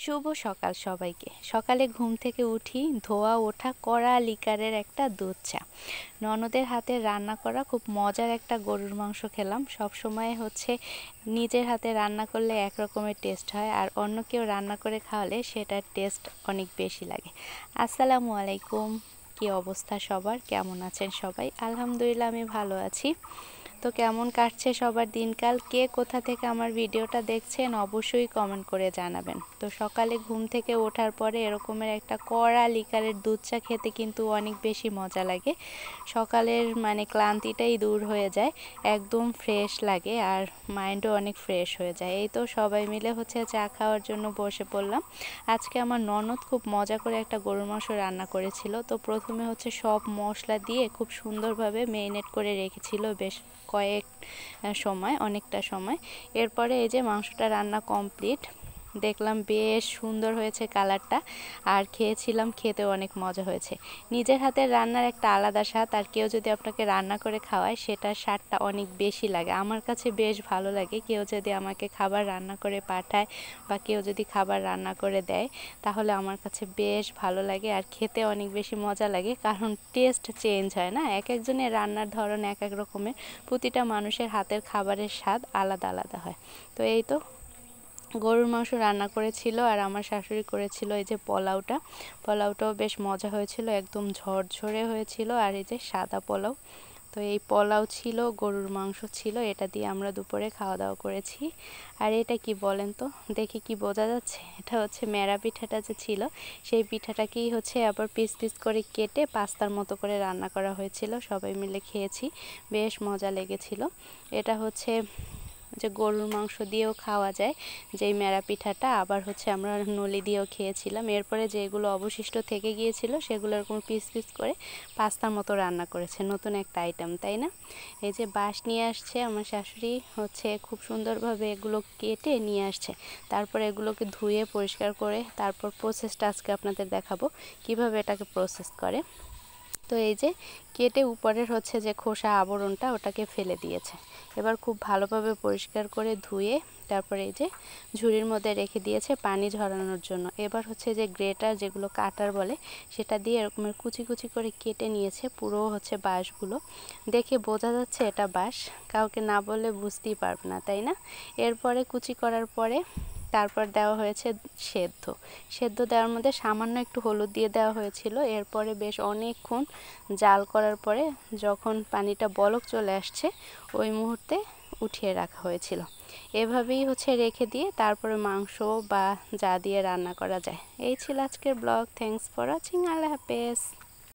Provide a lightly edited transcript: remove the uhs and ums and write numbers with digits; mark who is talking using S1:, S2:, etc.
S1: শুভ সকাল সবাইকে। সকালে ঘুম থেকে উঠি, ধোয়া ওঠা কড়া লিকারের একটা দুধ চা। ননদের হাতে রান্না করা খুব মজার একটা গরুর মাংস খেলাম। সব সময় নিজের হাতে রান্না করলে এক রকমের টেস্ট হয়, আর অন্য কেউ রান্না করে খাওয়ালে সেটার টেস্ট অনেক বেশি লাগে। আসসালামু আলাইকুম, কি অবস্থা সবার? কেমন আছেন সবাই? আলহামদুলিল্লাহ, আমি ভালো আছি। তো কেমন কাটছে সবার দিনকাল? কে কোথা থেকে আমার ভিডিওটা দেখছেন অবশ্যই কমেন্ট করে জানাবেন। তো সকালে ঘুম থেকে ওঠার পরে এরকমের একটা কড়া লিকারের দুধ চা খেতে কিন্তু অনেক বেশি মজা লাগে। সকালের ক্লান্তিটাই দূর হয়ে যায়, একদম ফ্রেশ লাগে আর মাইন্ডও অনেক ফ্রেশ হয়ে যায়। এই তো সবাই মিলে চা খাওয়ার জন্য বসে পড়লাম। আজকে আমার ননদ খুব মজা করে একটা গরুর মাংস রান্না করেছিল। তো প্রথমে সব মশলা দিয়ে খুব সুন্দরভাবে মেরিনেট করে রেখেছিল বেশ অনেকটা সময়। এরপরে এই যে মাংসটা রান্না কমপ্লিট, দেখলাম বেশ সুন্দর হয়েছে কালারটা, আর খেয়েছিলাম, খেতেও অনেক মজা হয়েছে। নিজের হাতের রান্নার একটা আলাদা স্বাদ, আর কেউ যদি আপনাকে রান্না করে খাওয়ায় সেটার স্বাদটা অনেক বেশি লাগে। আমার কাছে বেশ ভালো লাগে কেউ যদি আমাকে খাবার রান্না করে পাঠায় বা কেউ যদি খাবার রান্না করে দেয়, তাহলে আমার কাছে বেশ ভালো লাগে আর খেতে অনেক বেশি মজা লাগে। কারণ টেস্ট চেঞ্জ হয় না, এক একজনের রান্নার ধরন এক এক রকমের, প্রতিটা মানুষের হাতের খাবারের স্বাদ আলাদা আলাদা হয়। তো এই তো গরুর মাংস রান্না করেছিল, আর আমার শাশুড়ি করেছিল এই যে পোলাওটাও বেশ মজা হয়েছিল, একদম ঝরঝরে হয়েছিল। আর এই যে সাদা পোলাও, তো এই পোলাও ছিল, গরুর মাংস ছিল, এটা দিয়ে আমরা দুপুরে খাওয়া দাওয়া করেছি। আর এটা কি বলেন তো, দেখি কি বোঝা যাচ্ছে? এটা মেরা পিঠাটা যে ছিল, সেই পিঠাটাকেই আবার পিস পিস করে কেটে পাস্তার মতো করে রান্না করা হয়েছিল। সবাই মিলে খেয়েছি, বেশ মজা লেগেছিল। এটা যে গরুর মাংস দিয়েও খাওয়া যায় যেই মেরা পিঠাটা, আবার আমরা নলি দিয়েও খেয়েছিলাম। এরপরে যেগুলো অবশিষ্ট থেকে গিয়েছিল সেগুলো এরকম পিস পিস করে পাস্তার মতো রান্না করেছে, নতুন একটা আইটেম, তাই না? এই যে বাঁশ নিয়ে আসছে আমার শাশুড়ি, খুব সুন্দরভাবে এগুলো কেটে নিয়ে আসছে। তারপর এগুলোকে ধুয়ে পরিষ্কার করে তারপর প্রসেসটা আজকে আপনাদের দেখাবো কিভাবে এটাকে প্রসেস করে। তো এই যে কেটে উপরের যে খোসা আবরণটা ওটাকে ফেলে দিয়েছে। এবার খুব ভালোভাবে পরিষ্কার করে ধুয়ে তারপরে এই যে ঝুড়ির মধ্যে রেখে দিয়েছে পানি ঝরানোর জন্য। এবার যে গ্রেটার, যেগুলো কাটার বলে, সেটা দিয়ে এরকমের কুচি কুচি করে কেটে নিয়েছে পুরো বাঁশগুলো। দেখে বোঝা যাচ্ছে এটা বাঁশ, কাউকে না বললে বুঝতেই পারবে না, তাই না? এরপরে কুচি করার পরে তারপর দেওয়া হয়েছে সেদ্ধ দেওয়ার মধ্যে সামান্য একটু হলুদ দিয়ে দেওয়া হয়েছিল। এরপরে বেশ অনেকক্ষণ জাল করার পরে যখন পানিটা বলক চলে আসছে, ওই মুহূর্তে উঠিয়ে রাখা হয়েছিল। এভাবেই রেখে দিয়ে তারপরে মাংস বা যা দিয়ে রান্না করা যায়। এই ছিল আজকের ব্লগ। Thanks for watching. আল্লাহ হাফেজ।